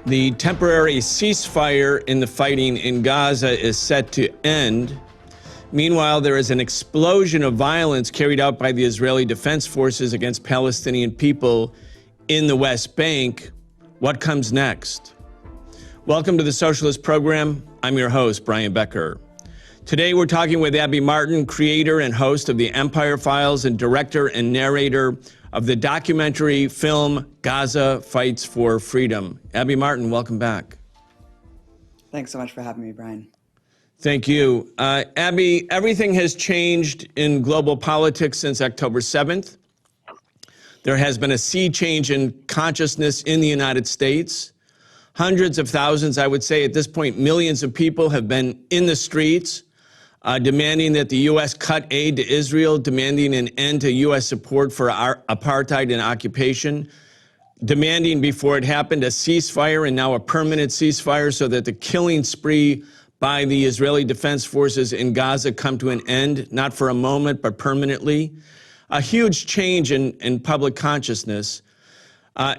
The temporary ceasefire in the fighting in Gaza is set to end. Meanwhile, there is an explosion of violence carried out by the Israeli Defense Forces against Palestinian people in the West Bank. What comes next? Welcome to the Socialist Program. I'm your host, Brian Becker. Today, we're talking with Abby Martin, creator and host of the Empire Files and director and narrator of the documentary film Gaza Fights for Freedom. Abby Martin, welcome back. Thanks so much for having me, Brian. Thank you. Abby, everything has changed in global politics since October 7th. There has been a sea change in consciousness in the United States. Hundreds of thousands, I would say at this point, millions of people have been in the streets, demanding that the U.S. cut aid to Israel, demanding an end to U.S. support for our apartheid and occupation, demanding before it happened a ceasefire and now a permanent ceasefire so that the killing spree by the Israeli Defense Forces in Gaza come to an end, not for a moment, but permanently. A huge change in public consciousness.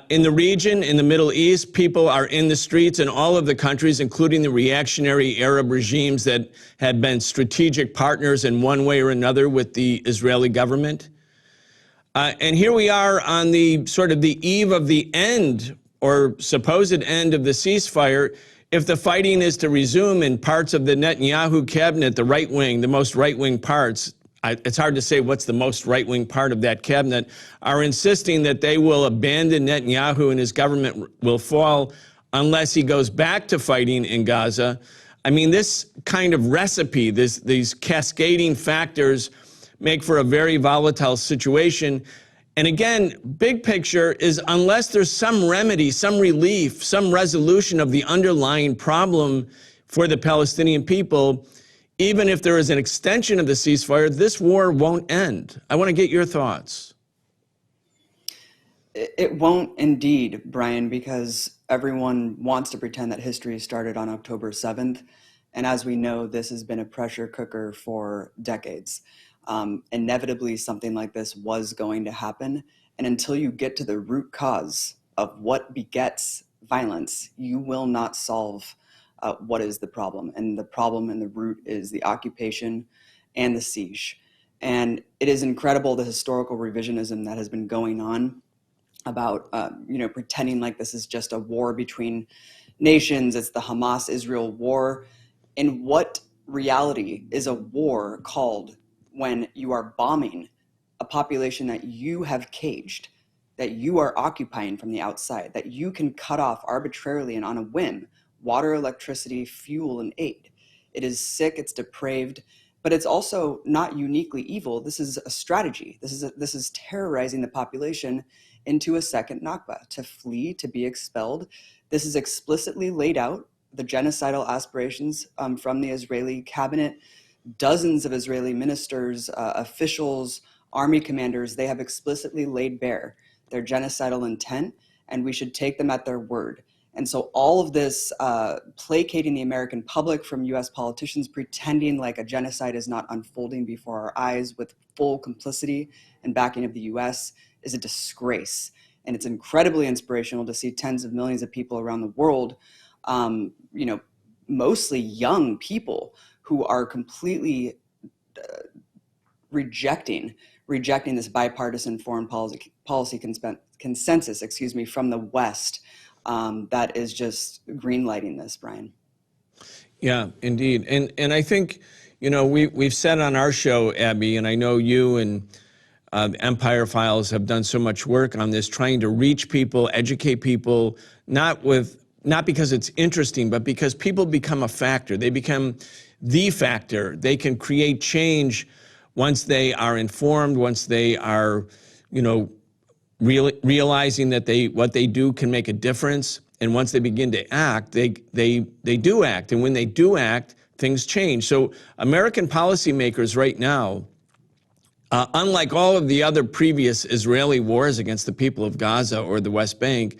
In the region, in the Middle East, people are in the streets in all of the countries, including the reactionary Arab regimes that had been strategic partners in one way or another with the Israeli government. And here we are on the sort of the eve of the end or supposed end of the ceasefire. If the fighting is to resume in parts of the Netanyahu cabinet, the right wing, the most right-wing parts, it's hard to say what's the most right-wing part of that cabinet, are insisting that they will abandon Netanyahu and his government will fall unless he goes back to fighting in Gaza. I mean, this kind of recipe, these cascading factors make for a very volatile situation. And again, big picture is unless there's some remedy, some relief, some resolution of the underlying problem for the Palestinian people, even if there is an extension of the ceasefire, this war won't end. I want to get your thoughts. It won't indeed, Brian, because everyone wants to pretend that history started on October 7th. And as we know, this has been a pressure cooker for decades. Inevitably, something like this was going to happen. And until you get to the root cause of what begets violence, you will not solve what is the problem. And the problem and the root is the occupation and the siege. And it is incredible the historical revisionism that has been going on about, pretending like this is just a war between nations. It's the Hamas-Israel war. In what reality is a war called when you are bombing a population that you have caged, that you are occupying from the outside, that you can cut off arbitrarily and on a whim water, electricity, fuel, and aid? It is sick, it's depraved, but it's also not uniquely evil. This is a strategy. This is terrorizing the population into a second Nakba, to flee, to be expelled. This is explicitly laid out, the genocidal aspirations from the Israeli cabinet. Dozens of Israeli ministers, officials, army commanders, they have explicitly laid bare their genocidal intent, and we should take them at their word. And so all of this placating the American public from US politicians, pretending like a genocide is not unfolding before our eyes with full complicity and backing of the US, is a disgrace. And it's incredibly inspirational to see tens of millions of people around the world, mostly young people, who are completely rejecting this bipartisan foreign policy consensus, from the West. That is just greenlighting this, Brian. Yeah, indeed. And I think, we've said on our show, Abby, and I know you and the Empire Files have done so much work on this, trying to reach people, educate people, not because it's interesting, but because people become a factor. They become the factor. They can create change once they are informed, once they are, realizing that what they do can make a difference. And once they begin to act, they do act. And when they do act, things change. So American policymakers right now, unlike all of the other previous Israeli wars against the people of Gaza or the West Bank,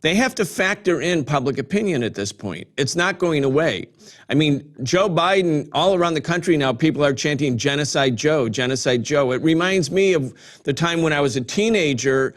they have to factor in public opinion at this point. It's not going away. I mean, Joe Biden, all around the country now, people are chanting Genocide Joe, Genocide Joe. It reminds me of the time when I was a teenager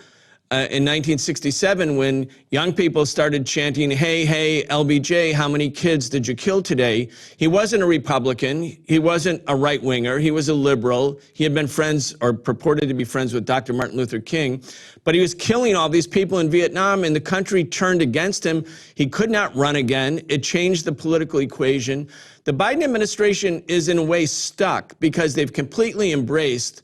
in 1967 when young people started chanting, "Hey, hey, LBJ, how many kids did you kill today?" He wasn't a Republican. He wasn't a right-winger. He was a liberal. He had been friends or purported to be friends with Dr. Martin Luther King. But he was killing all these people in Vietnam, and the country turned against him. He could not run again. It changed the political equation. The Biden administration is in a way stuck because they've completely embraced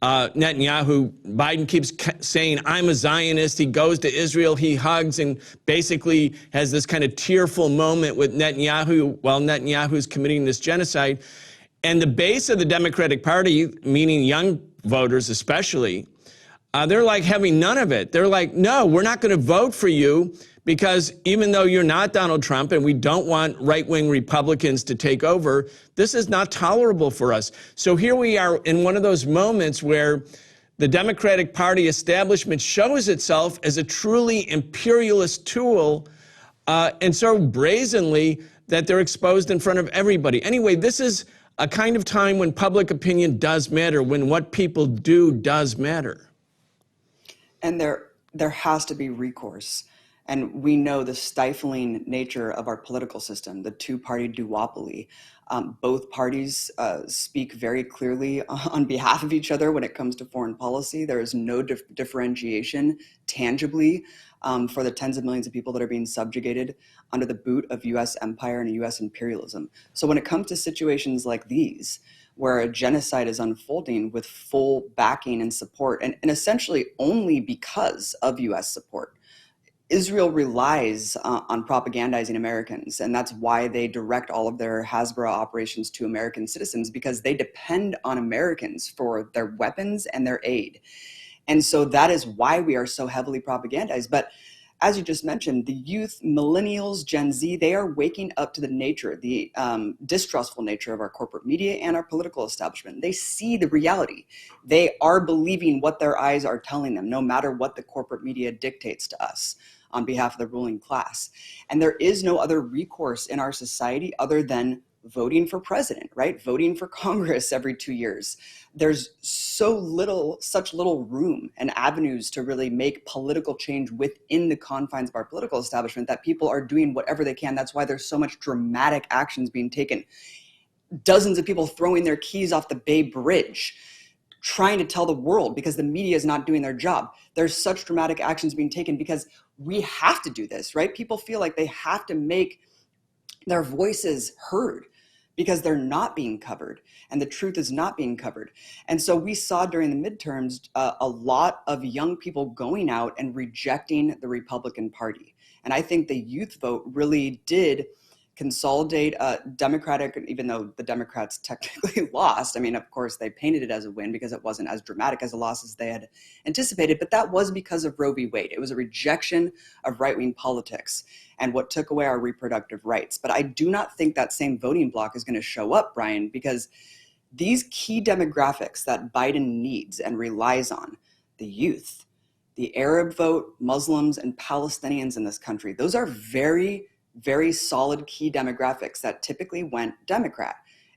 Netanyahu. Biden keeps saying, "I'm a Zionist." He goes to Israel, he hugs and basically has this kind of tearful moment with Netanyahu while Netanyahu's committing this genocide. And the base of the Democratic Party, meaning young voters especially, they're like having none of it. They're like, "No, we're not going to vote for you because even though you're not Donald Trump and we don't want right-wing Republicans to take over, this is not tolerable for us." So here we are in one of those moments where the Democratic Party establishment shows itself as a truly imperialist tool, and so brazenly that they're exposed in front of everybody. Anyway, this is a kind of time when public opinion does matter, when what people do does matter. And there has to be recourse. And we know the stifling nature of our political system, the two-party duopoly. Both parties speak very clearly on behalf of each other when it comes to foreign policy. There is no differentiation tangibly for the tens of millions of people that are being subjugated under the boot of U.S. empire and U.S. imperialism. So when it comes to situations like these, where a genocide is unfolding with full backing and support, and essentially only because of U.S. support, Israel relies on propagandizing Americans, and that's why they direct all of their Hasbara operations to American citizens, because they depend on Americans for their weapons and their aid. And so that is why we are so heavily propagandized. But as you just mentioned, the youth, millennials, Gen Z, they are waking up to the nature, the distrustful nature of our corporate media and our political establishment. They see the reality. They are believing what their eyes are telling them, no matter what the corporate media dictates to us on behalf of the ruling class. And there is no other recourse in our society other than voting for president, right? Voting for Congress every 2 years. There's such little room and avenues to really make political change within the confines of our political establishment that people are doing whatever they can. That's why there's so much dramatic actions being taken. Dozens of people throwing their keys off the Bay Bridge, trying to tell the world because the media is not doing their job. There's such dramatic actions being taken because we have to do this, right? People feel like they have to make their voices heard because they're not being covered and the truth is not being covered. And so we saw during the midterms a lot of young people going out and rejecting the Republican Party. And I think the youth vote really did consolidate Democratic, even though the Democrats technically lost. I mean, of course, they painted it as a win because it wasn't as dramatic as a loss as they had anticipated, but that was because of Roe v. Wade. It was a rejection of right-wing politics and what took away our reproductive rights. But I do not think that same voting bloc is going to show up, Brian, because these key demographics that Biden needs and relies on, the youth, the Arab vote, Muslims, and Palestinians in this country, those are very solid key demographics that typically went Democrat.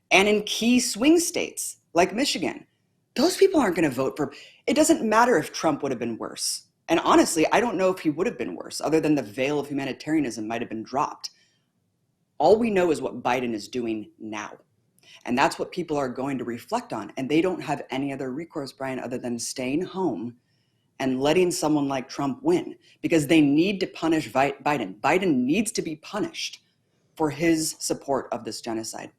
And in key swing states like Michigan, those people aren't going to vote for. It doesn't matter if Trump would have been worse. And honestly, I don't know if he would have been worse, other than the veil of humanitarianism might have been dropped. All we know is what Biden is doing now. And that's what people are going to reflect on. And they don't have any other recourse, Brian, other than staying home and letting someone like Trump win, because they need to punish Biden. Biden needs to be punished for his support of this genocide.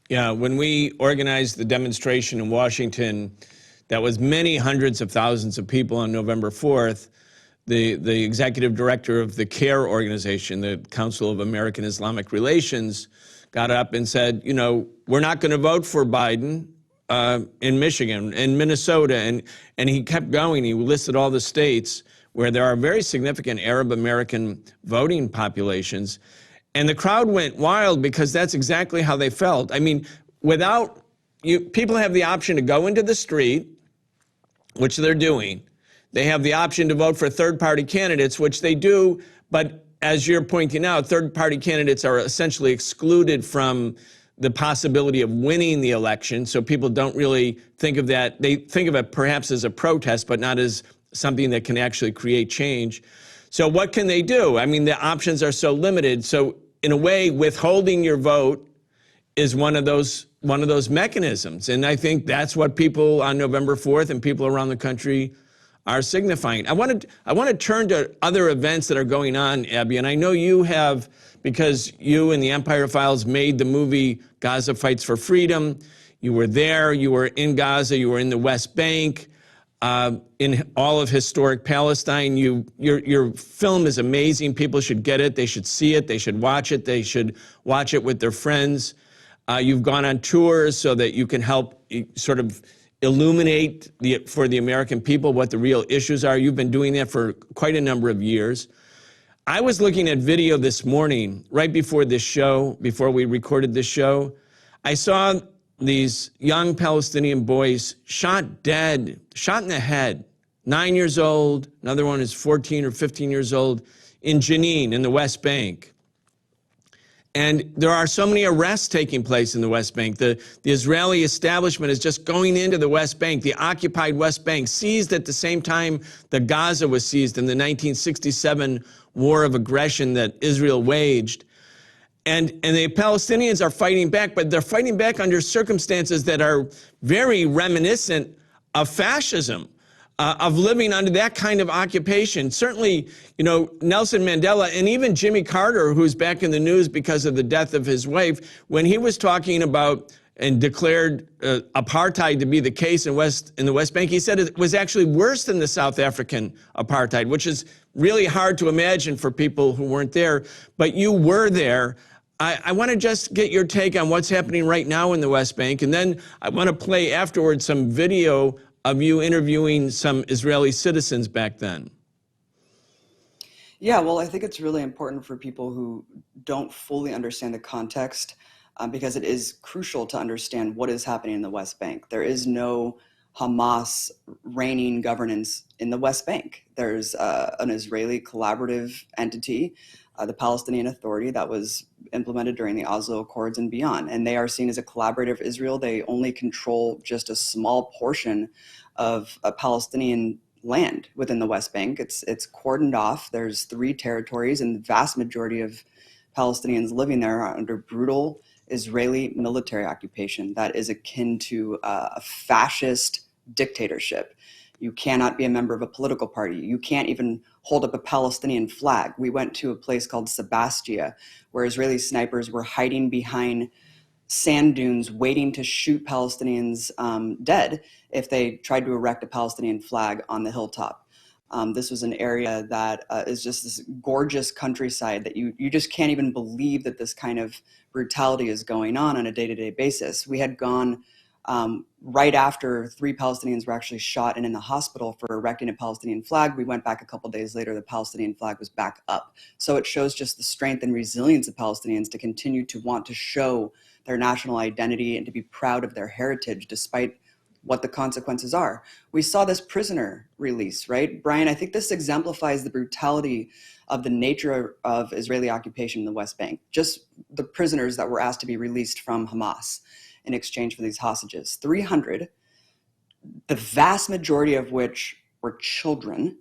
Yeah, when we organized the demonstration in Washington, that was many hundreds of thousands of people on November 4th, the executive director of the CARE organization, the Council of American Islamic Relations, got up and said, you know, we're not going to vote for Biden in Michigan, in Minnesota, and he kept going. He listed all the states where there are very significant Arab American voting populations. And the crowd went wild because that's exactly how they felt. I mean, people have the option to go into the street, which they're doing. They have the option to vote for third-party candidates, which they do, but as you're pointing out, third-party candidates are essentially excluded from the possibility of winning the election, so people don't really think of that. They think of it perhaps as a protest, but not as something that can actually create change. So what can they do? I mean, the options are so limited. So in a way, withholding your vote is one of those mechanisms. And I think that's what people on November 4th and people around the country are signifying. I want to turn to other events that are going on, Abby, and I know you have, because you and the Empire Files made the movie Gaza Fights for Freedom. You were there, you were in Gaza, you were in the West Bank, in all of historic Palestine. Your film is amazing. People should get it. They should see it. They should watch it. They should watch it with their friends. You've gone on tours so that you can help sort of illuminate for the American people what the real issues are. You've been doing that for quite a number of years. I was looking at video this morning, right before this show, before we recorded this show. I saw these young Palestinian boys shot dead, shot in the head, 9 years old. Another one is 14 or 15 years old in Jenin in the West Bank. And there are so many arrests taking place in the West Bank. The Israeli establishment is just going into the West Bank, the occupied West Bank, seized at the same time that Gaza was seized in the 1967 war of aggression that Israel waged. And the Palestinians are fighting back, but they're fighting back under circumstances that are very reminiscent of fascism. Of living under that kind of occupation. Certainly, Nelson Mandela and even Jimmy Carter, who's back in the news because of the death of his wife, when he was talking about and declared apartheid to be the case in the West Bank, he said it was actually worse than the South African apartheid, which is really hard to imagine for people who weren't there. But you were there. I want to just get your take on what's happening right now in the West Bank, and then I want to play afterwards some video of you interviewing some Israeli citizens back then. Yeah, well, I think it's really important for people who don't fully understand the context, because it is crucial to understand what is happening in the West Bank. There is no Hamas reigning governance in the West Bank. There's an Israeli collaborative entity, the Palestinian Authority, that was implemented during the Oslo Accords and beyond. And they are seen as a collaborative Israel. They only control just a small portion of a Palestinian land within the West Bank. It's cordoned off. There's 3 territories, and the vast majority of Palestinians living there are under brutal Israeli military occupation that is akin to a fascist dictatorship. You cannot be a member of a political party. You can't even hold up a Palestinian flag. We went to a place called Sebastia, where Israeli snipers were hiding behind sand dunes waiting to shoot Palestinians dead if they tried to erect a Palestinian flag on the hilltop. This was an area that is just this gorgeous countryside that you just can't even believe that this kind of brutality is going on a day-to-day basis. We had gone right after 3 Palestinians were actually shot and in the hospital for erecting a Palestinian flag. We went back a couple days later, the Palestinian flag was back up. So it shows just the strength and resilience of Palestinians to continue to want to show their national identity and to be proud of their heritage despite what the consequences are. We saw this prisoner release, right? Brian, I think this exemplifies the brutality of the nature of Israeli occupation in the West Bank. Just the prisoners that were asked to be released from Hamas in exchange for these hostages. 300, the vast majority of which were children,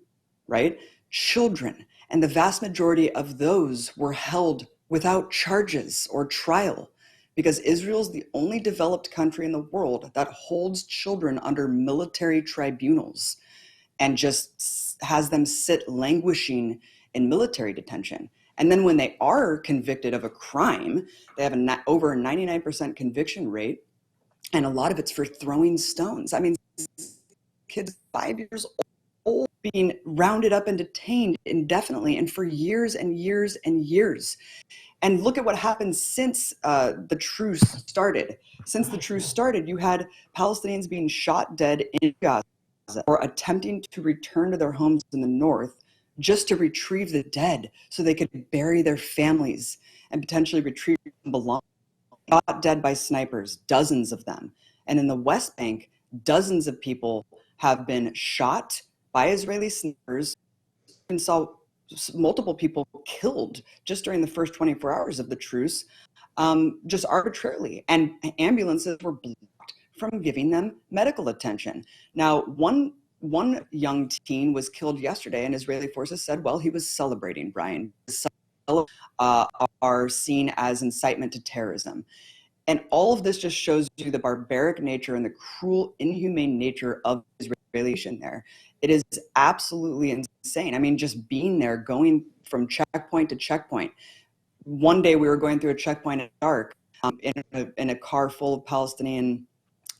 right? Children. And the vast majority of those were held without charges or trial, because Israel is the only developed country in the world that holds children under military tribunals and just has them sit languishing in military detention. And then when they are convicted of a crime, they have over a 99% conviction rate, and a lot of it's for throwing stones. I mean, kids 5 years old being rounded up and detained indefinitely and for years and years and years. And look at what happened since the truce started. Since the truce started, you had Palestinians being shot dead in Gaza or attempting to return to their homes in the north just to retrieve the dead so they could bury their families and potentially retrieve belongings. Shot dead by snipers, dozens of them. And in the West Bank, dozens of people have been shot by Israeli snipers. And saw multiple people killed just during the first 24 hours of the truce, just arbitrarily. And ambulances were blocked from giving them medical attention. Now, one one young teen was killed yesterday, and Israeli forces said, well, he was celebrating, Brian. Are seen as incitement to terrorism. And all of this just shows you the barbaric nature and the cruel, inhumane nature of Israeli nation there. It is absolutely insane. I mean, just being there, going from checkpoint to checkpoint. One day we were going through a checkpoint at dark in a car full of Palestinian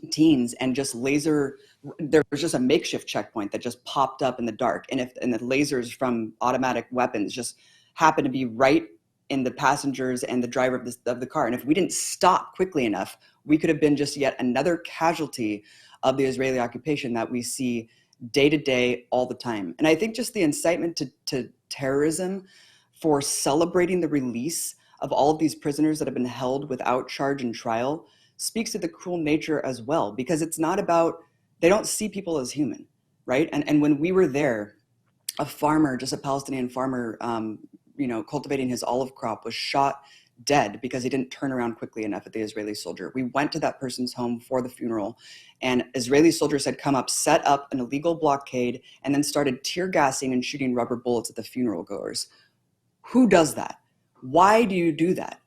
teens, and there was just a makeshift checkpoint that just popped up in the dark, and the lasers from automatic weapons just happened to be right in the passengers and the driver of the car. And if we didn't stop quickly enough, we could have been just yet another casualty of the Israeli occupation that we see day to day all the time. And I think just the incitement to terrorism for celebrating the release of all of these prisoners that have been held without charge and trial speaks to the cruel nature as well, because it's not about, they don't see people as human, right? And when we were there, a farmer, just a Palestinian farmer, cultivating his olive crop, was shot dead because he didn't turn around quickly enough at the Israeli soldier. We went to that person's home for the funeral, and Israeli soldiers had come up, set up an illegal blockade, and then started tear gassing and shooting rubber bullets at the funeral goers. Who does that? Why do you do that?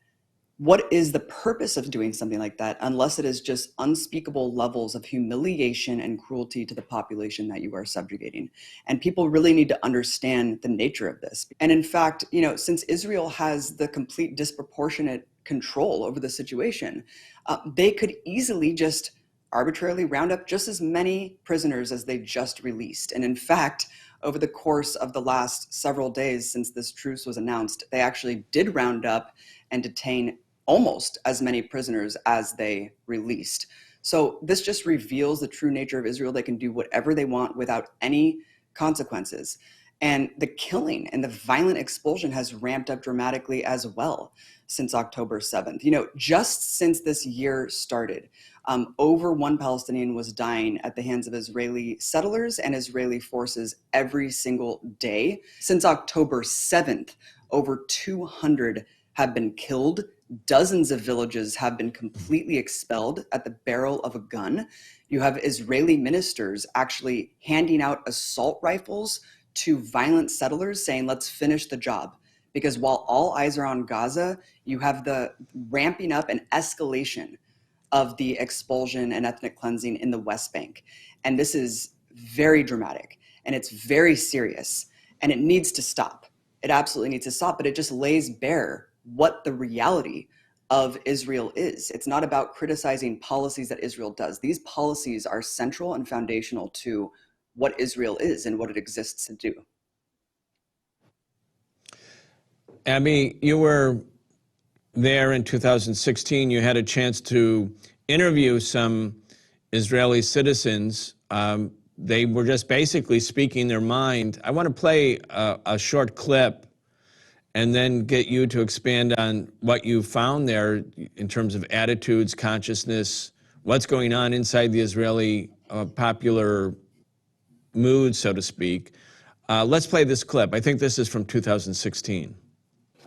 What is the purpose of doing something like that, unless it is just unspeakable levels of humiliation and cruelty to the population that you are subjugating? And people really need to understand the nature of this. And in fact, since Israel has the complete disproportionate control over the situation, they could easily just arbitrarily round up just as many prisoners as they just released. And in fact, over the course of the last several days since this truce was announced, they actually did round up and detain almost as many prisoners as they released. So this just reveals the true nature of Israel. They can do whatever they want without any consequences. And the killing and the violent expulsion has ramped up dramatically as well since October 7th. Just since this year started, over one Palestinian was dying at the hands of Israeli settlers and Israeli forces every single day. Since October 7th, over 200 have been killed. Dozens of villages have been completely expelled at the barrel of a gun. You have Israeli ministers actually handing out assault rifles to violent settlers saying, let's finish the job. Because while all eyes are on Gaza, you have the ramping up and escalation of the expulsion and ethnic cleansing in the West Bank. And this is very dramatic, and it's very serious, and it needs to stop. It absolutely needs to stop, but it just lays bare what the reality of Israel is. It's not about criticizing policies that Israel does. These policies are central and foundational to what Israel is and what it exists to do. Abby, you were there in 2016. You had a chance to interview some Israeli citizens. They were just basically speaking their mind. I want to play a short clip and then get you to expand on what you found there in terms of attitudes, consciousness, what's going on inside the Israeli popular mood, so to speak. Let's play this clip. I think this is from 2016.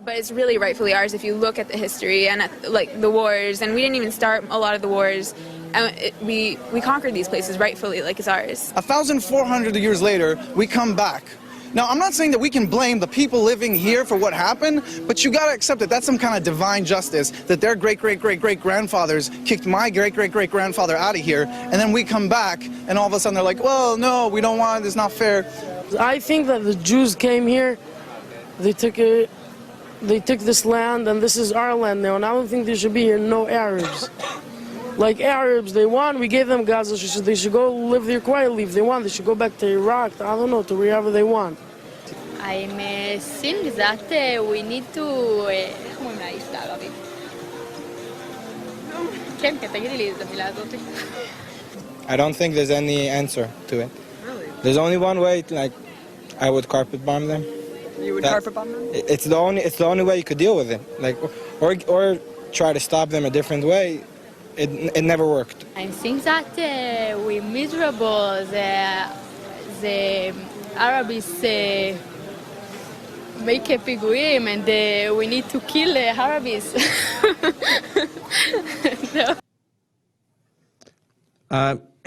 But it's really rightfully ours if you look at the history and at the wars, and we didn't even start a lot of the wars. And we conquered these places rightfully, like it's ours. 1,400 years later, we come back. Now, I'm not saying that we can blame the people living here for what happened, but you gotta accept that that's some kind of divine justice, that their great-great-great-great-grandfathers kicked my great-great-great-grandfather out of here, and then we come back, and all of a sudden they're like, well, no, we don't want it, it's not fair. I think that the Jews came here, they took this land, and this is our land now, and I don't think there should be here no Arabs. Like Arabs, they want, we gave them Gaza, they should go live there quietly if they want. They should go back to Iraq, I don't know, to wherever they want. I think that we need to... איך אומרים לאיש בערבית? כן, תגידי לי את המילה הזאת. I don't think there's any answer to it. Really? There's only one way, I would carpet bomb them. You would carpet bomb them? It's the only way you could deal with it. Or try to stop them a different way. It never worked. I think that we're miserable. The Arabs make פיגועים, and we need to kill Arabs. No.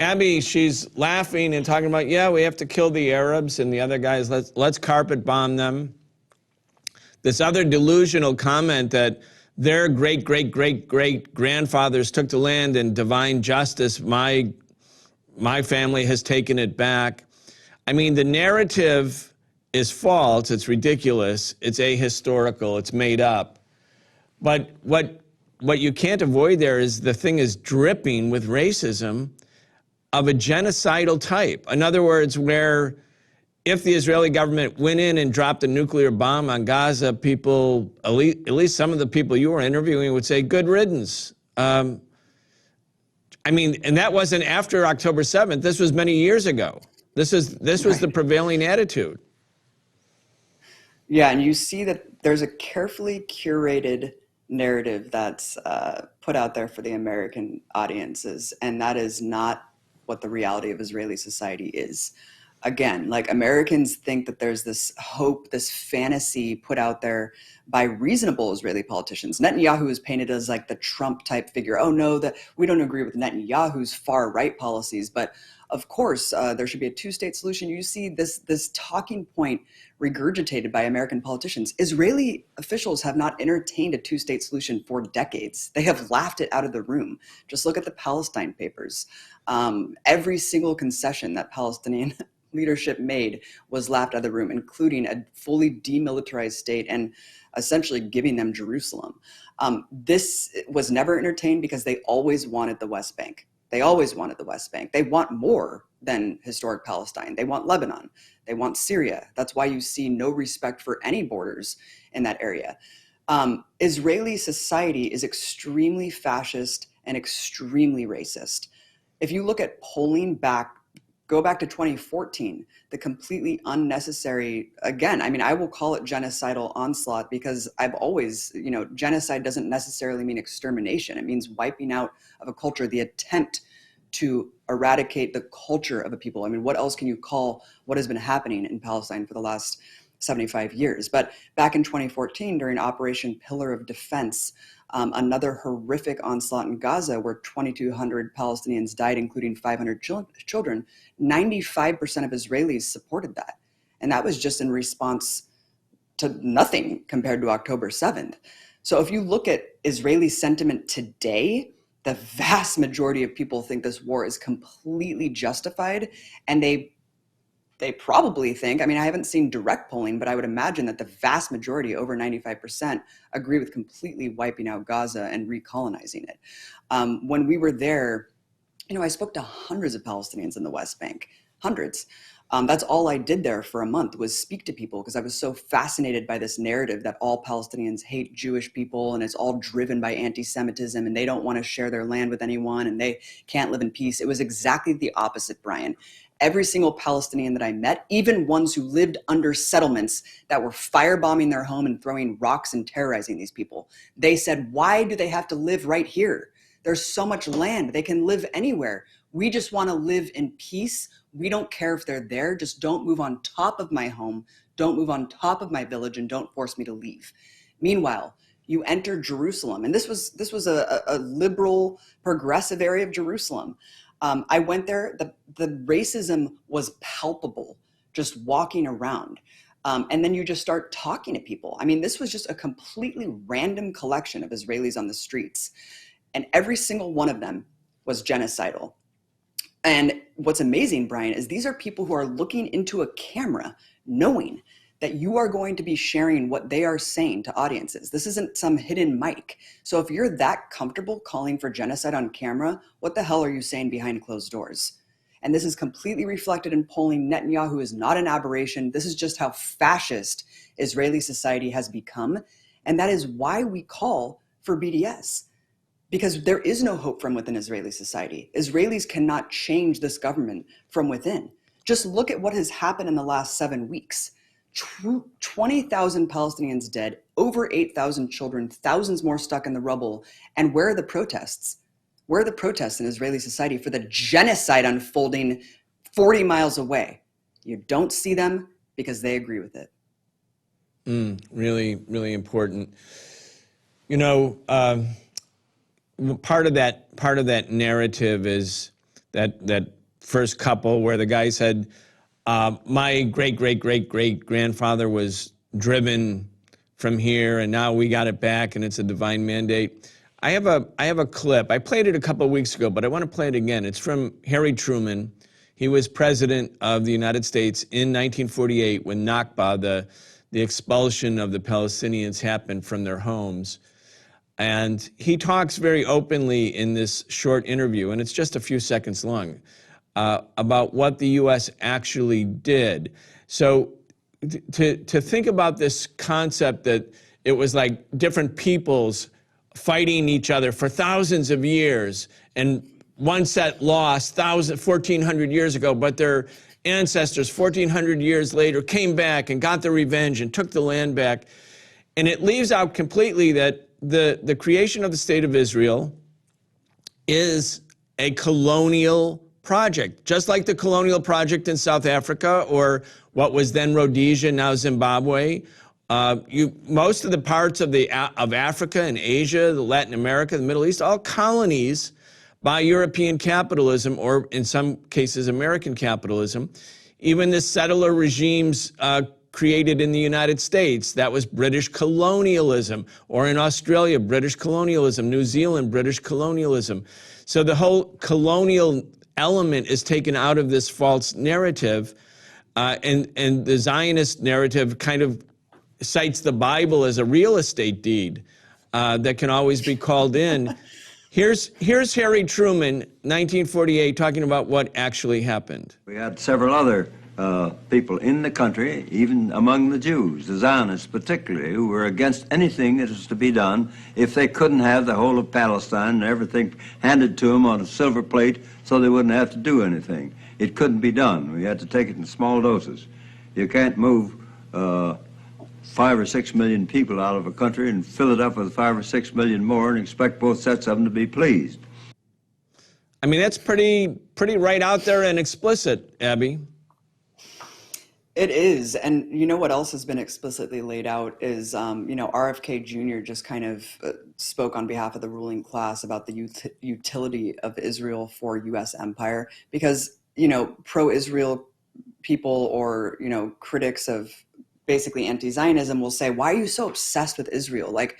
Abby, she's laughing and talking about, yeah, we have to kill the Arabs, and the other guys, let's carpet bomb them. This other delusional comment that their great-great-great-great-grandfathers took the land in divine justice, my family has taken it back. I mean, the narrative is false, it's ridiculous, it's ahistorical, it's made up. But what you can't avoid there is the thing is dripping with racism of a genocidal type. In other words, where if the Israeli government went in and dropped a nuclear bomb on Gaza, people, at least some of the people you were interviewing would say, good riddance. I mean, and that wasn't after October 7th. This was many years ago. This was the prevailing attitude. Yeah, and you see that there's a carefully curated narrative that's put out there for the American audiences, and that is not what the reality of Israeli society is. Again, like, Americans think that there's this hope, this fantasy put out there by reasonable Israeli politicians. Netanyahu is painted as like the Trump type figure. Oh no, that we don't agree with Netanyahu's far right policies, but of course there should be a two-state solution. You see this talking point regurgitated by American politicians. Israeli officials have not entertained a two-state solution for decades. They have laughed it out of the room. Just look at the Palestine Papers. Every single concession that Palestinian leadership made was laughed out of the room, including a fully demilitarized state and essentially giving them Jerusalem. This was never entertained because they always wanted the West Bank. They always wanted the West Bank. They want more than historic Palestine. They want Lebanon. They want Syria. That's why you see no respect for any borders in that area. Israeli society is extremely fascist and extremely racist. If you look at polling go back to 2014, the completely unnecessary, again, I mean, I will call it genocidal onslaught because I've always, genocide doesn't necessarily mean extermination. It means wiping out of a culture, the attempt to eradicate the culture of a people. I mean, what else can you call what has been happening in Palestine for the last 75 years? But back in 2014, during Operation Pillar of Defense, another horrific onslaught in Gaza where 2,200 Palestinians died, including 500 children, 95% of Israelis supported that. And that was just in response to nothing compared to October 7th. So if you look at Israeli sentiment today, the vast majority of people think this war is completely justified, and they probably think, I mean, I haven't seen direct polling, but I would imagine that the vast majority, over 95%, agree with completely wiping out Gaza and recolonizing it. When we were there, I spoke to hundreds of Palestinians in the West Bank, hundreds. That's all I did there for a month, was speak to people, because I was so fascinated by this narrative that all Palestinians hate Jewish people and it's all driven by anti-Semitism and they don't want to share their land with anyone and they can't live in peace. It was exactly the opposite, Brian. Every single Palestinian that I met, even ones who lived under settlements that were firebombing their home and throwing rocks and terrorizing these people, they said, why do they have to live right here? There's so much land. They can live anywhere. We just want to live in peace. We don't care if they're there. Just don't move on top of my home. Don't move on top of my village, and don't force me to leave. Meanwhile, you enter Jerusalem, and this was a liberal, progressive area of Jerusalem. I went there. The racism was palpable just walking around. And then you just start talking to people. I mean, this was just a completely random collection of Israelis on the streets. And every single one of them was genocidal. And what's amazing, Brian, is these are people who are looking into a camera knowing that you are going to be sharing what they are saying to audiences. This isn't some hidden mic. So if you're that comfortable calling for genocide on camera, what the hell are you saying behind closed doors? And this is completely reflected in polling. Netanyahu is not an aberration. This is just how fascist Israeli society has become. And that is why we call for BDS. Because there is no hope from within Israeli society. Israelis cannot change this government from within. Just look at what has happened in the last 7 weeks. 20,000 Palestinians dead, over 8,000 children, thousands more stuck in the rubble. And where are the protests? Where are the protests in Israeli society for the genocide unfolding 40 miles away? You don't see them because they agree with it. Really, really important. Part of that narrative is that first couple where the guy said, my great-great-great-great-grandfather was driven from here, and now we got it back, and it's a divine mandate. I have a clip. I played it a couple of weeks ago, but I want to play it again. It's from Harry Truman. He was president of the United States in 1948 when Nakba, the expulsion of the Palestinians, happened from their homes. And he talks very openly in this short interview, and it's just a few seconds long, about what the U.S. actually did. So to think about this concept that it was like different peoples fighting each other for thousands of years, and one set lost 1,400 years ago, but their ancestors 1,400 years later came back and got their revenge and took the land back. And it leaves out completely that the creation of the State of Israel is a colonial project, just like the colonial project in South Africa, or what was then Rhodesia, now Zimbabwe. Most of the parts of Africa and Asia, Latin America, the Middle East, all colonies by European capitalism, or in some cases American capitalism. Even the settler regimes created in the United States, that was British colonialism, or in Australia, British colonialism, New Zealand, British colonialism. So the whole colonial element is taken out of this false narrative, and the Zionist narrative kind of cites the Bible as a real estate deed that can always be called in. Here's Harry Truman, 1948, talking about what actually happened. We had several other people in the country, even among the Jews, the Zionists particularly, who were against anything that was to be done if they couldn't have the whole of Palestine and everything handed to them on a silver plate so they wouldn't have to do anything. It couldn't be done. We had to take it in small doses. You can't move 5 or 6 million people out of a country and fill it up with 5 or 6 million more and expect both sets of them to be pleased. I mean, that's pretty right out there and explicit, Abby. It is. And you know what else has been explicitly laid out is, RFK Jr. just kind of spoke on behalf of the ruling class about the utility of Israel for U.S. empire, because, pro-Israel people or, critics of basically anti-Zionism will say, why are you so obsessed with Israel? Like,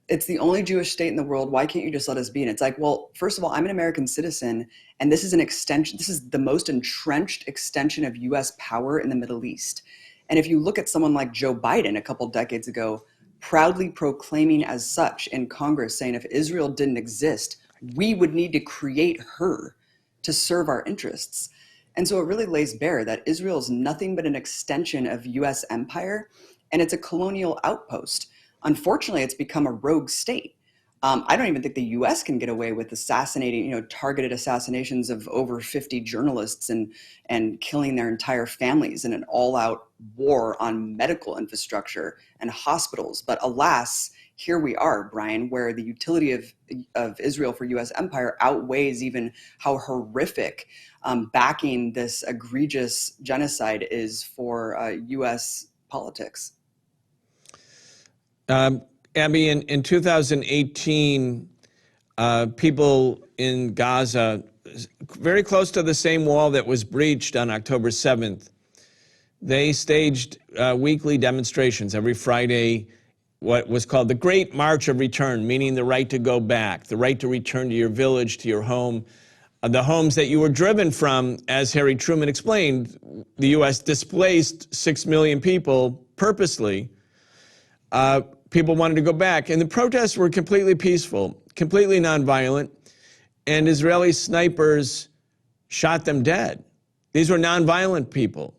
it's the only Jewish state in the world. Why can't you just let us be? And it's like, well, first of all, I'm an American citizen, and this is an extension. This is the most entrenched extension of U.S. power in the Middle East. And if you look at someone like Joe Biden a couple decades ago, proudly proclaiming as such in Congress, saying if Israel didn't exist, we would need to create her to serve our interests. And so it really lays bare that Israel is nothing but an extension of U.S. empire, and it's a colonial outpost. Unfortunately, it's become a rogue state. I don't even think the U.S. can get away with assassinating, targeted assassinations of over 50 journalists and killing their entire families in an all-out war on medical infrastructure and hospitals. But alas, here we are, Brian, where the utility of Israel for U.S. empire outweighs even how horrific backing this egregious genocide is for U.S. politics. Abby, in 2018, people in Gaza, very close to the same wall that was breached on October 7th, they staged weekly demonstrations every Friday, what was called the Great March of Return, meaning the right to go back, the right to return to your village, to your home, the homes that you were driven from. As Harry Truman explained, the U.S. displaced 6 million people purposely. People wanted to go back, and the protests were completely peaceful, completely nonviolent, and Israeli snipers shot them dead. These were nonviolent people.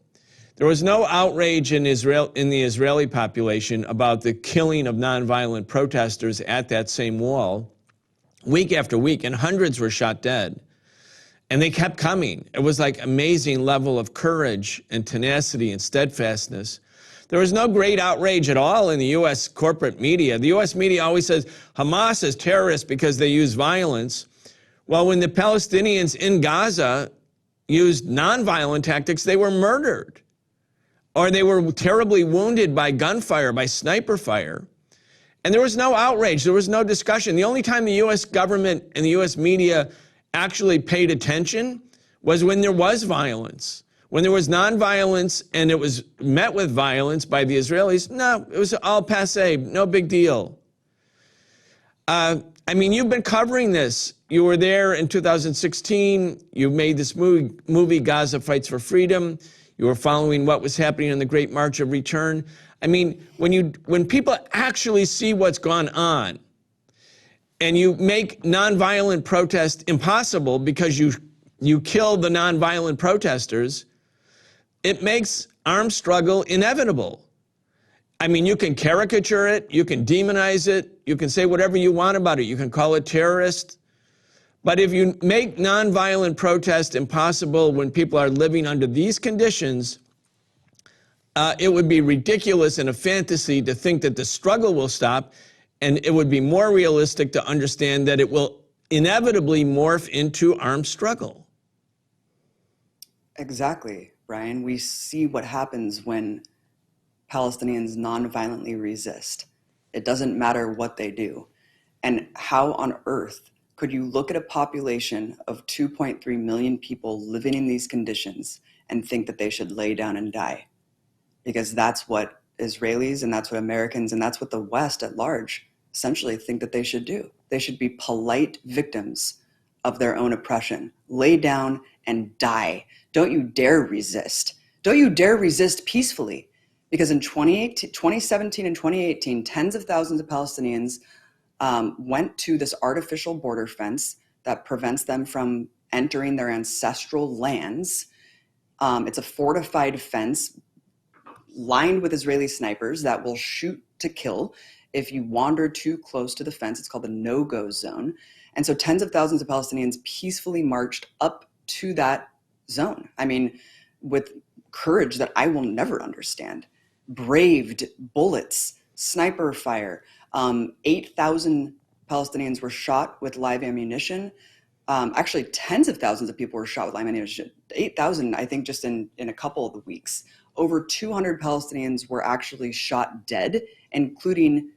There was no outrage in Israel, in the Israeli population, about the killing of nonviolent protesters at that same wall, week after week, and hundreds were shot dead. And they kept coming. It was like amazing level of courage and tenacity and steadfastness. There was no great outrage at all in the U.S. corporate media. The U.S. media always says Hamas is terrorists because they use violence. Well, when the Palestinians in Gaza used nonviolent tactics, they were murdered, or they were terribly wounded by gunfire, by sniper fire. And there was no outrage. There was no discussion. The only time the U.S. government and the U.S. media actually paid attention was when there was violence. When there was nonviolence and it was met with violence by the Israelis, no, it was all passé, no big deal. I mean, you've been covering this. You were there in 2016. You made this movie, Gaza Fights for Freedom. You were following what was happening in the Great March of Return. I mean, when people actually see what's gone on, and you make nonviolent protest impossible because you kill the nonviolent protesters, it makes armed struggle inevitable. I mean, you can caricature it, you can demonize it, you can say whatever you want about it, you can call it terrorist. But if you make nonviolent protest impossible when people are living under these conditions, it would be ridiculous and a fantasy to think that the struggle will stop, and it would be more realistic to understand that it will inevitably morph into armed struggle. Exactly, Brian. We see what happens when Palestinians non-violently resist. It doesn't matter what they do. And how on earth could you look at a population of 2.3 million people living in these conditions and think that they should lay down and die? Because that's what Israelis and that's what Americans and that's what the West at large essentially think that they should do. They should be polite victims of their own oppression. Lay down and die. Don't you dare resist. Don't you dare resist peacefully. Because in 2017 and 2018, tens of thousands of Palestinians went to this artificial border fence that prevents them from entering their ancestral lands. It's a fortified fence lined with Israeli snipers that will shoot to kill if you wander too close to the fence. It's called the no-go zone. And so tens of thousands of Palestinians peacefully marched up to that zone. I mean, with courage that I will never understand. Braved bullets, sniper fire. 8,000 Palestinians were shot with live ammunition. Actually, tens of thousands of people were shot with live ammunition. 8,000, I think, just in a couple of weeks. Over 200 Palestinians were actually shot dead, including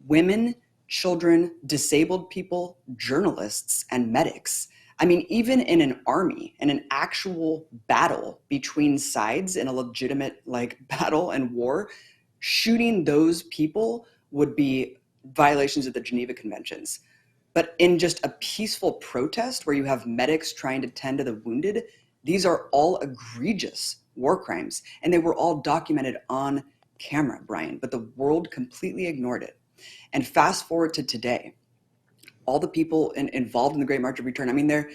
women, children, disabled people, journalists, and medics. I mean, even in an army, in an actual battle between sides, in a legitimate battle and war, shooting those people would be violations of the Geneva Conventions. But in just a peaceful protest where you have medics trying to tend to the wounded, these are all egregious war crimes. And they were all documented on camera, Brian, but the world completely ignored it. And fast forward to today, all the people involved in the Great March of Return, I mean, they're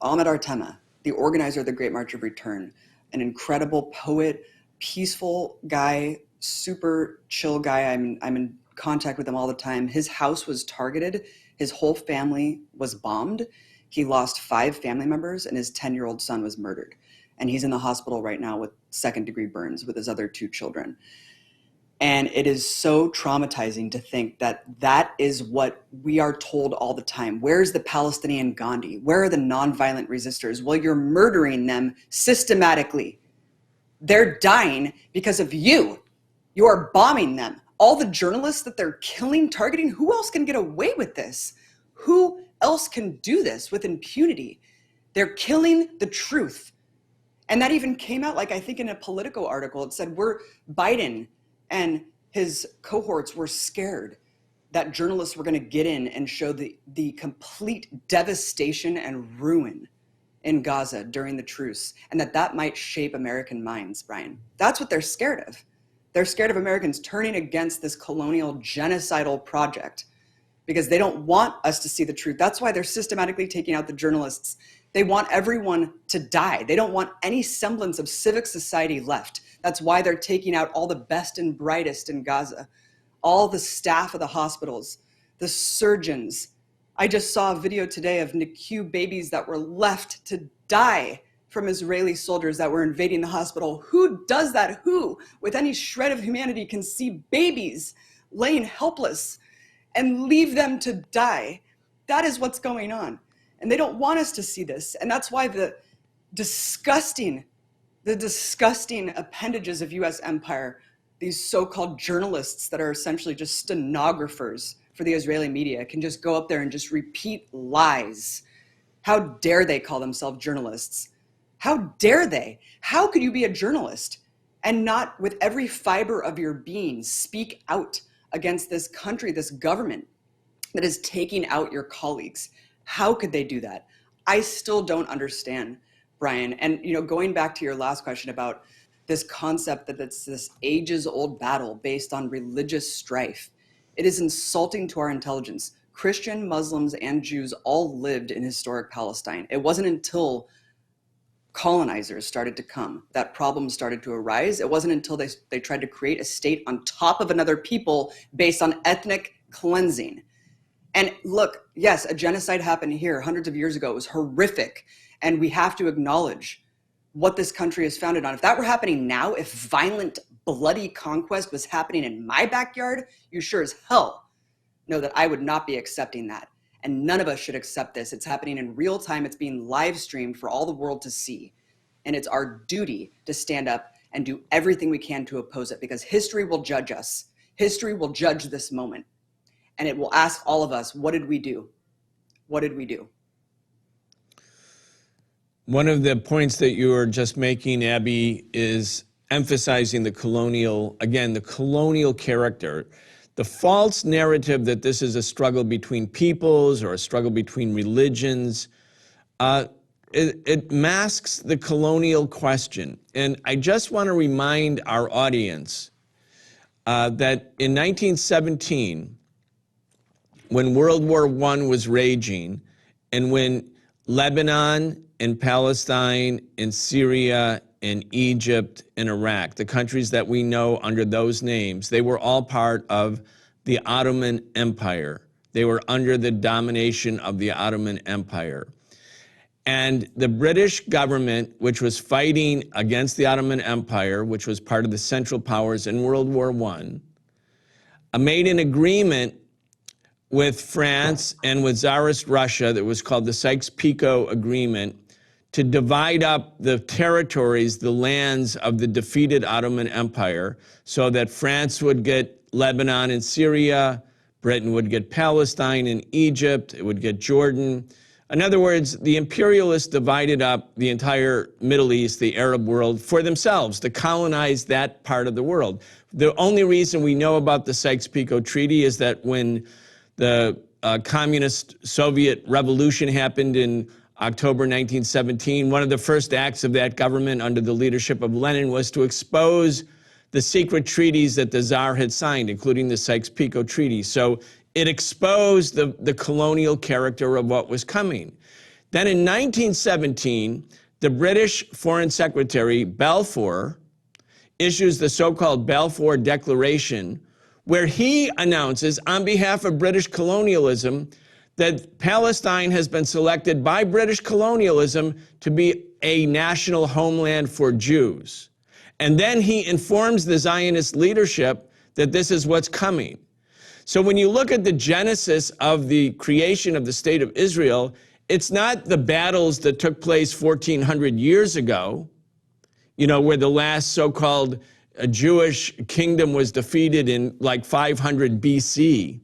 Ahmed Artema, the organizer of the Great March of Return, an incredible poet, peaceful guy, super chill guy. I'm in contact with him all the time. His house was targeted. His whole family was bombed. He lost 5 family members, and his 10-year-old son was murdered. And he's in the hospital right now with second-degree burns with his other 2 children. And it is so traumatizing to think that that is what we are told all the time. Where's the Palestinian Gandhi? Where are the nonviolent resistors? Well, you're murdering them systematically. They're dying because of you. You are bombing them. All the journalists that they're killing, targeting, who else can get away with this? Who else can do this with impunity? They're killing the truth. And that even came out, I think in a Politico article, it said Biden and his cohorts were scared that journalists were going to get in and show the complete devastation and ruin in Gaza during the truce, and that might shape American minds, Brian. That's what they're scared of. They're scared of Americans turning against this colonial genocidal project because they don't want us to see the truth. That's why they're systematically taking out the journalists. They want everyone to die. They don't want any semblance of civic society left. That's why they're taking out all the best and brightest in Gaza, all the staff of the hospitals, the surgeons. I just saw a video today of NICU babies that were left to die from Israeli soldiers that were invading the hospital. Who does that? Who, with any shred of humanity, can see babies laying helpless and leave them to die? That is what's going on. And they don't want us to see this. And that's why the disgusting appendages of U.S. empire, these so-called journalists that are essentially just stenographers for the Israeli media, can just go up there and just repeat lies. How dare they call themselves journalists? How dare they? How could you be a journalist and not, with every fiber of your being, speak out against this country, this government that is taking out your colleagues? How could they do that? I still don't understand, Brian. And going back to your last question about this concept that it's this ages-old battle based on religious strife, it is insulting to our intelligence. Christian, Muslims, and Jews all lived in historic Palestine. It wasn't until colonizers started to come that problems started to arise. It wasn't until they tried to create a state on top of another people based on ethnic cleansing. And look, yes, a genocide happened here hundreds of years ago. It was horrific. And we have to acknowledge what this country is founded on. If that were happening now, if violent, bloody conquest was happening in my backyard, you sure as hell know that I would not be accepting that. And none of us should accept this. It's happening in real time. It's being live streamed for all the world to see. And it's our duty to stand up and do everything we can to oppose it, because history will judge us. History will judge this moment. And it will ask all of us, what did we do? What did we do? One of the points that you were just making, Abby, is emphasizing the colonial character. The false narrative that this is a struggle between peoples or a struggle between religions, it masks the colonial question. And I just want to remind our audience that in 1917, when World War I was raging, and when Lebanon and Palestine and Syria and Egypt and Iraq, the countries that we know under those names, they were all part of the Ottoman Empire. They were under the domination of the Ottoman Empire. And the British government, which was fighting against the Ottoman Empire, which was part of the Central Powers in World War I, made an agreement with France and with Tsarist Russia that was called the Sykes-Picot Agreement to divide up the territories, the lands of the defeated Ottoman Empire, so that France would get Lebanon and Syria, Britain would get Palestine and Egypt, it would get Jordan. In other words, the imperialists divided up the entire Middle East, the Arab world, for themselves, to colonize that part of the world. The only reason we know about the Sykes-Picot Treaty is that when the communist Soviet revolution happened in October 1917, one of the first acts of that government under the leadership of Lenin was to expose the secret treaties that the Tsar had signed, including the Sykes-Picot Treaty. So it exposed the colonial character of what was coming. Then in 1917, the British Foreign Secretary, Balfour, issues the so-called Balfour Declaration, where he announces on behalf of British colonialism that Palestine has been selected by British colonialism to be a national homeland for Jews. And then he informs the Zionist leadership that this is what's coming. So when you look at the genesis of the creation of the State of Israel, it's not the battles that took place 1,400 years ago, where the last so-called Jewish kingdom was defeated in like 500 BC.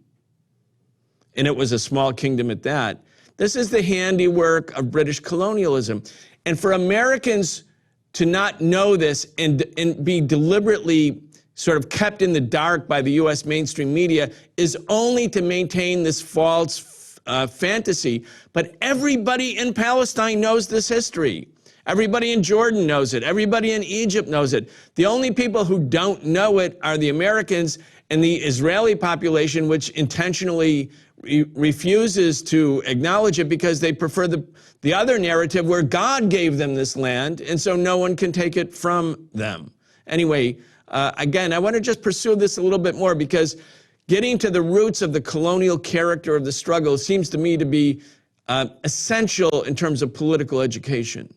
And it was a small kingdom at that. This is the handiwork of British colonialism. And for Americans to not know this and be deliberately sort of kept in the dark by the U.S. mainstream media is only to maintain this false fantasy. But everybody in Palestine knows this history. Everybody in Jordan knows it. Everybody in Egypt knows it. The only people who don't know it are the Americans and the Israeli population, which intentionally refuses to acknowledge it because they prefer the other narrative where God gave them this land, and so no one can take it from them. Anyway, again, I want to just pursue this a little bit more, because getting to the roots of the colonial character of the struggle seems to me to be essential in terms of political education.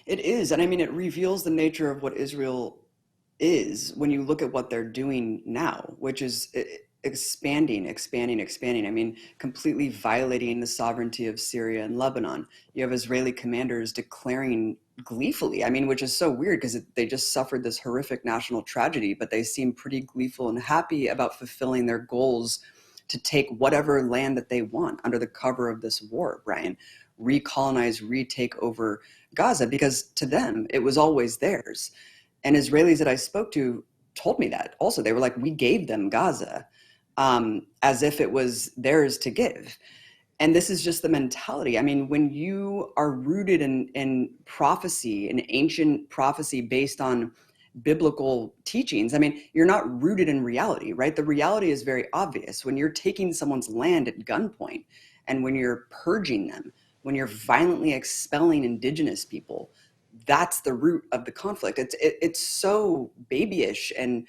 It is, and I mean, it reveals the nature of what Israel is when you look at what they're doing now, which is expanding. I mean, completely violating the sovereignty of Syria and Lebanon. You have Israeli commanders declaring gleefully, I mean, which is so weird because they just suffered this horrific national tragedy, but they seem pretty gleeful and happy about fulfilling their goals to take whatever land that they want under the cover of this war, Brian, recolonize, retake over Gaza, because to them, it was always theirs. And Israelis that I spoke to told me that also. They were like, we gave them Gaza as if it was theirs to give. And this is just the mentality. I mean, when you are rooted in prophecy, in ancient prophecy based on biblical teachings, I mean, you're not rooted in reality, right? The reality is very obvious. When you're taking someone's land at gunpoint, and when you're purging them, when you're violently expelling indigenous people, that's the root of the conflict. It's so babyish, and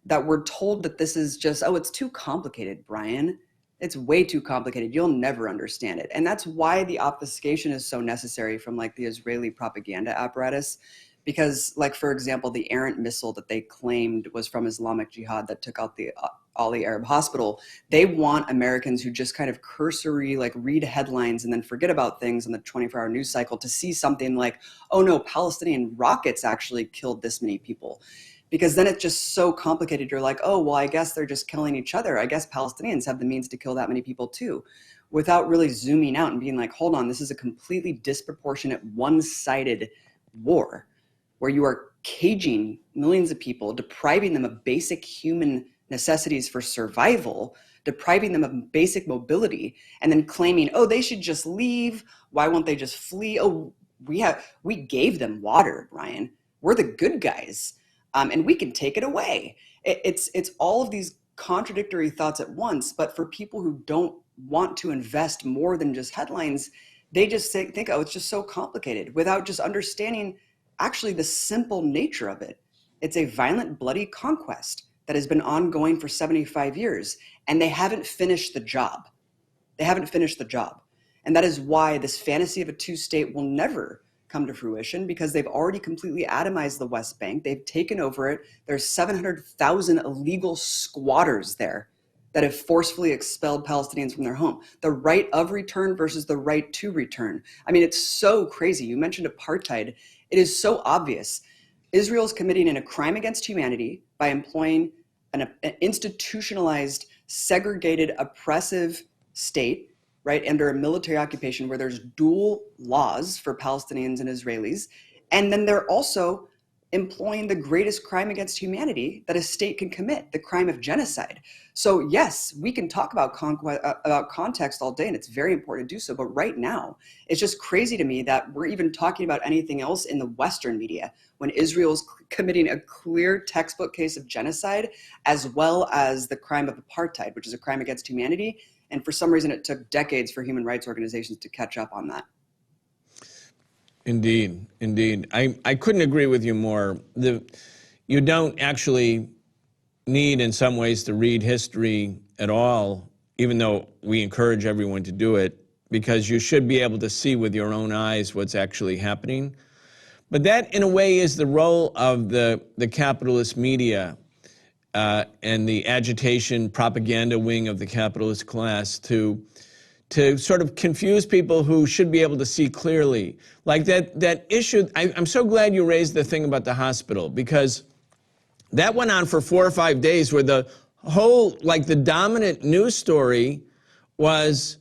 that we're told that this is just, oh, it's too complicated, Brian. It's way too complicated. You'll never understand it. And that's why the obfuscation is so necessary from like the Israeli propaganda apparatus. Because like, for example, the errant missile that they claimed was from Islamic Jihad that took out the Ali Arab Hospital, they want Americans who just kind of cursory, like read headlines and then forget about things in the 24-hour news cycle to see something like, oh no, Palestinian rockets actually killed this many people. Because then it's just so complicated. You're like, oh, well, I guess they're just killing each other. I guess Palestinians have the means to kill that many people too, without really zooming out and being like, hold on, this is a completely disproportionate, one-sided war where you are caging millions of people, depriving them of basic human necessities for survival, depriving them of basic mobility, and then claiming, oh, they should just leave. Why won't they just flee? Oh, we gave them water, Brian. We're the good guys. And we can take it away. It's all of these contradictory thoughts at once, but for people who don't want to invest more than just headlines, they just think, oh, it's just so complicated, without just understanding actually the simple nature of it. It's a violent, bloody conquest that has been ongoing for 75 years, and they haven't finished the job. They haven't finished the job. And that is why this fantasy of a two-state will never come to fruition, because they've already completely atomized the West Bank. They've taken over it. There's 700,000 illegal squatters there that have forcefully expelled Palestinians from their home. The right of return versus the right to return. I mean, it's so crazy. You mentioned apartheid. It is so obvious. Israel's committing a crime against humanity by employing an institutionalized, segregated, oppressive state, right, under a military occupation where there's dual laws for Palestinians and Israelis. And then they're also employing the greatest crime against humanity that a state can commit, the crime of genocide. So yes, we can talk about context all day, and it's very important to do so. But right now, it's just crazy to me that we're even talking about anything else in the Western media when Israel's committing a clear textbook case of genocide, as well as the crime of apartheid, which is a crime against humanity. And for some reason, it took decades for human rights organizations to catch up on that. Indeed, indeed. I couldn't agree with you more. You don't actually need, in some ways, to read history at all, even though we encourage everyone to do it, because you should be able to see with your own eyes what's actually happening. But that, in a way, is the role of the capitalist media and the agitation propaganda wing of the capitalist class to sort of confuse people who should be able to see clearly. Like that issue, I'm so glad you raised the thing about the hospital, because that went on for 4 or 5 days where the whole, like the dominant news story was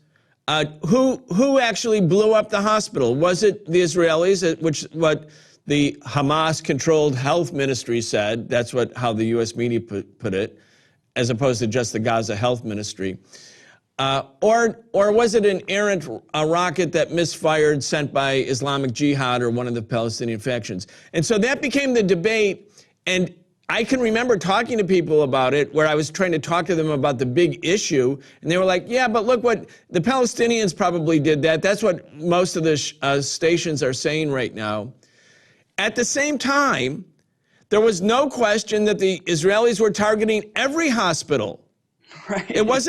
who actually blew up the hospital? Was it the Israelis, which what the Hamas-controlled health ministry said? That's how the U.S. media put it, as opposed to just the Gaza health ministry. Or was it an errant rocket that misfired, sent by Islamic Jihad or one of the Palestinian factions? And so that became the debate, and I can remember talking to people about it, where I was trying to talk to them about the big issue, and they were like, yeah, but look, what the Palestinians probably did that. That's what most of the stations are saying right now. At the same time, there was no question that the Israelis were targeting every hospital. Right. It was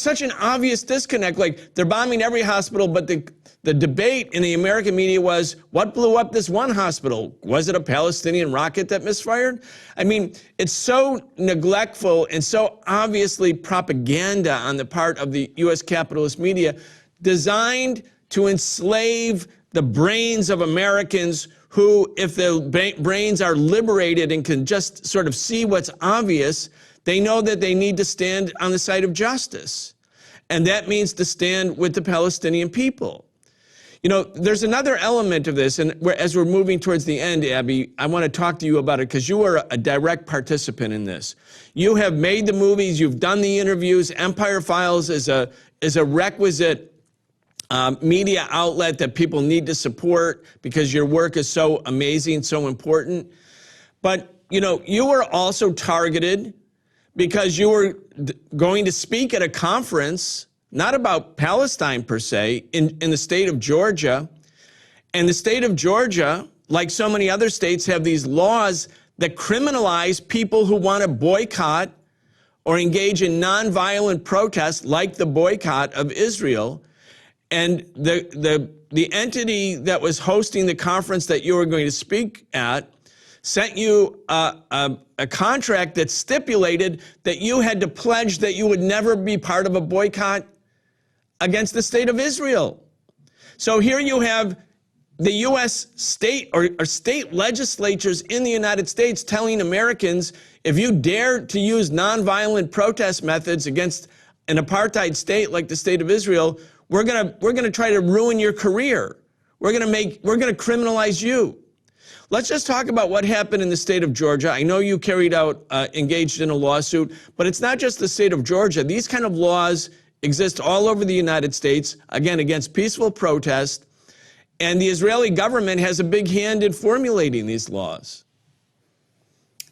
such an obvious disconnect. Like, they're bombing every hospital, but the debate in the American media was, what blew up this one hospital? Was it a Palestinian rocket that misfired? I mean, it's so neglectful and so obviously propaganda on the part of the U.S. capitalist media, designed to enslave the brains of Americans who, if their brains are liberated and can just sort of see what's obvious, they know that they need to stand on the side of justice. And that means to stand with the Palestinian people. You know, there's another element of this, and as we're moving towards the end, Abby, I want to talk to you about it because you are a direct participant in this. You have made the movies, you've done the interviews. Empire Files is a requisite media outlet that people need to support because your work is so amazing, so important. But, you know, you were also targeted because you were going to speak at a conference, not about Palestine per se, in the state of Georgia. And the state of Georgia, like so many other states, have these laws that criminalize people who want to boycott or engage in nonviolent protests like the boycott of Israel. And the entity that was hosting the conference that you were going to speak at sent you a contract that stipulated that you had to pledge that you would never be part of a boycott against the state of Israel. So here you have the U.S. state or state legislatures in the United States telling Americans, if you dare to use nonviolent protest methods against an apartheid state like the state of Israel, we're gonna try to ruin your career. We're gonna criminalize you. Let's just talk about what happened in the state of Georgia. I know you engaged in a lawsuit, but it's not just the state of Georgia. These kind of laws exist all over the United States, again, against peaceful protest, and the Israeli government has a big hand in formulating these laws.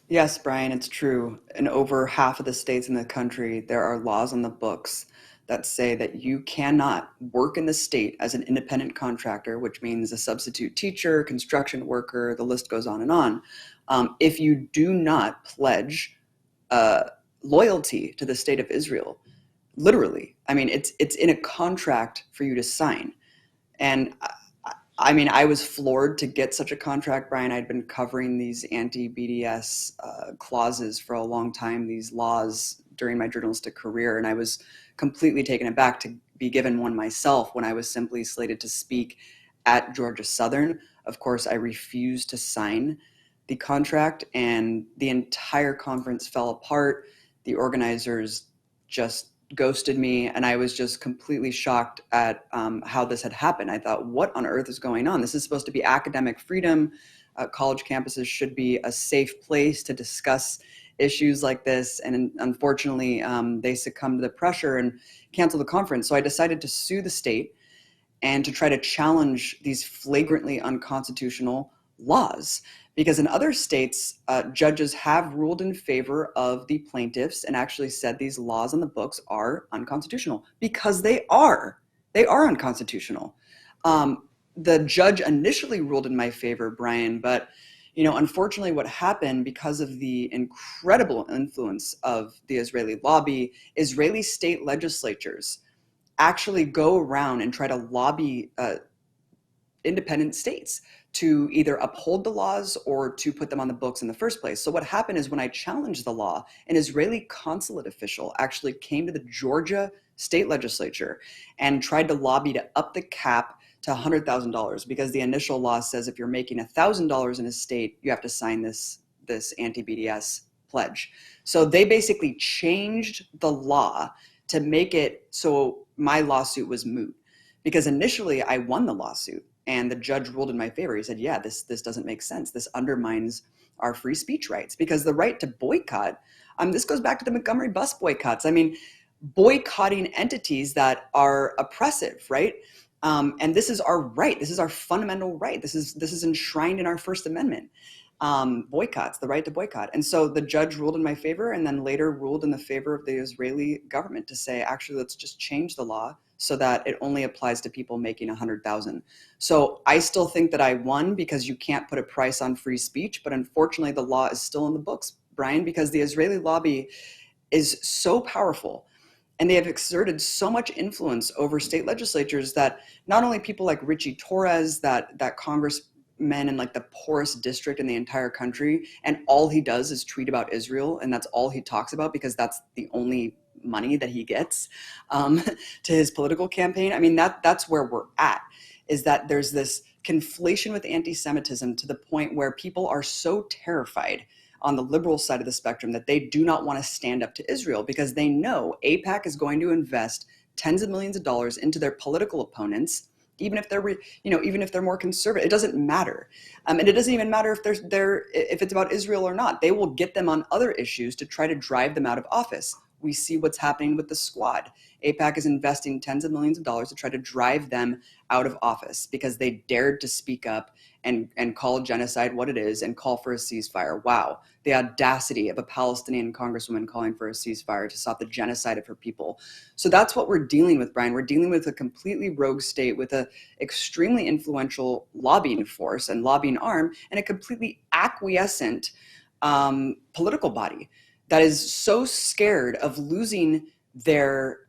Yes, Brian, it's true. In over half of the states in the country, there are laws on the books that say that you cannot work in the state as an independent contractor, which means a substitute teacher, construction worker, the list goes on and on, if you do not pledge loyalty to the state of Israel. Literally, I mean, it's in a contract for you to sign. And I mean, I was floored to get such a contract, Brian. I'd been covering these anti-BDS clauses for a long time, these laws during my journalistic career, and I was completely taken aback to be given one myself when I was simply slated to speak at Georgia Southern. Of course, I refused to sign the contract, and the entire conference fell apart. The organizers just ghosted me, and I was just completely shocked at how this had happened. I thought, what on earth is going on? This is supposed to be academic freedom. College campuses should be a safe place to discuss issues like this, and unfortunately, they succumbed to the pressure and canceled the conference. So I decided to sue the state and to try to challenge these flagrantly unconstitutional laws. Because in other states, judges have ruled in favor of the plaintiffs and actually said these laws on the books are unconstitutional, because they are. They are unconstitutional. The judge initially ruled in my favor, Brian, but you know, unfortunately, what happened because of the incredible influence of the Israeli lobby, Israeli state legislatures actually go around and try to lobby independent states to either uphold the laws or to put them on the books in the first place. So what happened is when I challenged the law, an Israeli consulate official actually came to the Georgia state legislature and tried to lobby to up the cap to $100,000, because the initial law says if you're making $1,000 in a state, you have to sign this anti-BDS pledge. So they basically changed the law to make it so my lawsuit was moot, because initially I won the lawsuit and the judge ruled in my favor. He said, yeah, this doesn't make sense. This undermines our free speech rights, because the right to boycott, this goes back to the Montgomery bus boycotts. I mean, boycotting entities that are oppressive, right? And this is our right. This is our fundamental right. This is enshrined in our First Amendment. Boycotts, the right to boycott. And so the judge ruled in my favor, and then later ruled in the favor of the Israeli government to say, actually, let's just change the law so that it only applies to people making 100,000. So I still think that I won, because you can't put a price on free speech. But unfortunately, the law is still in the books, Brian, because the Israeli lobby is so powerful. And they have exerted so much influence over state legislatures that not only people like Richie Torres, that congressman in like the poorest district in the entire country, and all he does is tweet about Israel, and that's all he talks about because that's the only money that he gets to his political campaign. I mean, that's where we're at, is that there's this conflation with anti-Semitism to the point where people are so terrified on the liberal side of the spectrum that they do not want to stand up to Israel because they know AIPAC is going to invest tens of millions of dollars into their political opponents, even if they're, even if they're more conservative. It doesn't matter, and it doesn't even matter if if it's about Israel or not. They will get them on other issues to try to drive them out of office. We see what's happening with the Squad. AIPAC is investing tens of millions of dollars to try to drive them out of office because they dared to speak up and call genocide what it is and call for a ceasefire. Wow, the audacity of a Palestinian congresswoman calling for a ceasefire to stop the genocide of her people. So that's what we're dealing with, Brian. We're dealing with a completely rogue state with an extremely influential lobbying force and lobbying arm and a completely acquiescent political body that is so scared of losing their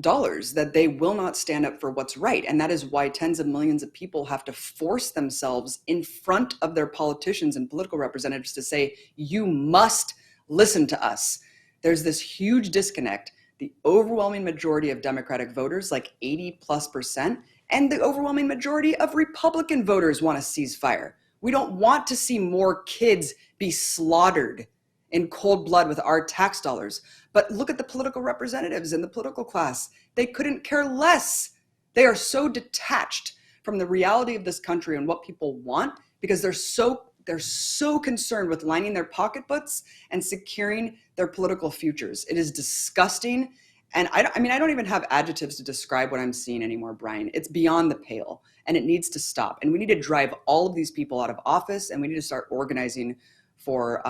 dollars that they will not stand up for what's right. And that is why tens of millions of people have to force themselves in front of their politicians and political representatives to say, you must listen to us. There's this huge disconnect. The overwhelming majority of Democratic voters, like 80+%, and the overwhelming majority of Republican voters want a ceasefire. We don't want to see more kids be slaughtered in cold blood with our tax dollars. But look at the political representatives in the political class. They couldn't care less. They are so detached from the reality of this country and what people want because they're so concerned with lining their pocketbooks and securing their political futures. It is disgusting. And I don't even have adjectives to describe what I'm seeing anymore, Brian. It's beyond the pale and it needs to stop. And we need to drive all of these people out of office and we need to start organizing for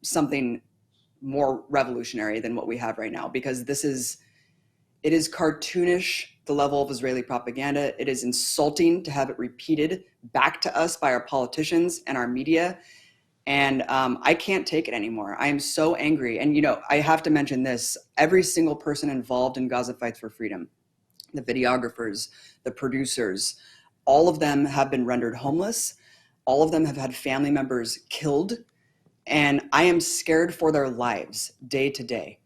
something more revolutionary than what we have right now, because it is cartoonish, the level of Israeli propaganda. It is insulting to have it repeated back to us by our politicians and our media. And I can't take it anymore. I am so angry. And, I have to mention this. Every single person involved in Gaza Fights for Freedom, the videographers, the producers, all of them have been rendered homeless. All of them have had family members killed. And I am scared for their lives day to day.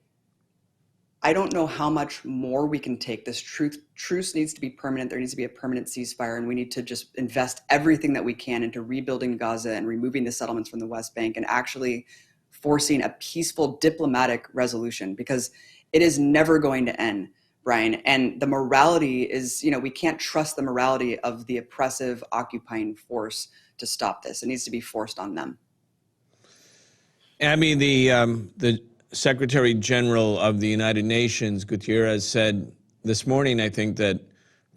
I don't know how much more we can take. This truce needs to be permanent. There needs to be a permanent ceasefire, and we need to just invest everything that we can into rebuilding Gaza and removing the settlements from the West Bank and actually forcing a peaceful diplomatic resolution, because it is never going to end, Brian. And the morality is, we can't trust the morality of the oppressive occupying force to stop this. It needs to be forced on them. Abby, the Secretary General of the United Nations, Gutierrez, said this morning, I think, that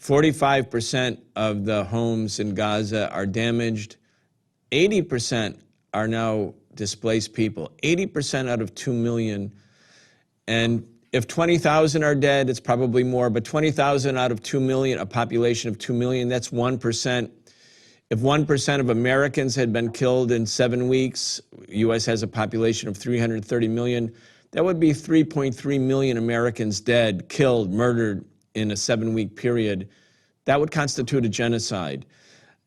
45% of the homes in Gaza are damaged. 80% are now displaced people, 80% out of 2 million. And if 20,000 are dead, it's probably more, but 20,000 out of 2 million, a population of 2 million, that's 1%. If 1% of Americans had been killed in 7 weeks, U.S. has a population of 330 million, that would be 3.3 million Americans dead, killed, murdered in a 7-week period. That would constitute a genocide.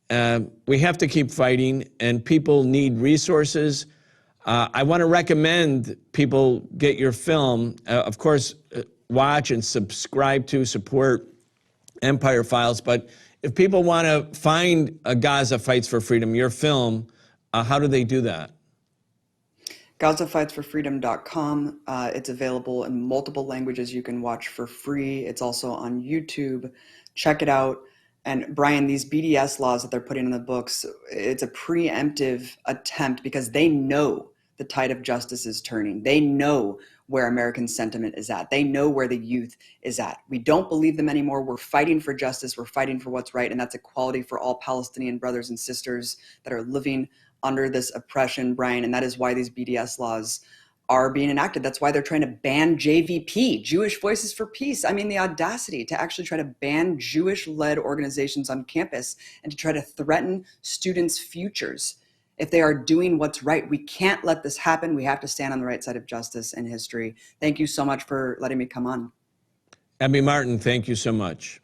We have to keep fighting, and people need resources. I want to recommend people get your film. Of course, watch and subscribe to, support Empire Files, but if people want to find Gaza Fights for Freedom, your film, how do they do that? GazaFightsForFreedom.com. It's available in multiple languages. You can watch for free. It's also on YouTube. Check it out. And Brian, these BDS laws that they're putting in the books, it's a preemptive attempt because they know the tide of justice is turning. They know where American sentiment is at. They know where the youth is at. We don't believe them anymore. We're fighting for justice. We're fighting for what's right. And that's equality for all Palestinian brothers and sisters that are living under this oppression, Brian. And that is why these BDS laws are being enacted. That's why they're trying to ban JVP, Jewish Voices for Peace. I mean, the audacity to actually try to ban Jewish-led organizations on campus and to try to threaten students' futures if they are doing what's right. We can't let this happen. We have to stand on the right side of justice and history. Thank you so much for letting me come on. Abby Martin, thank you so much.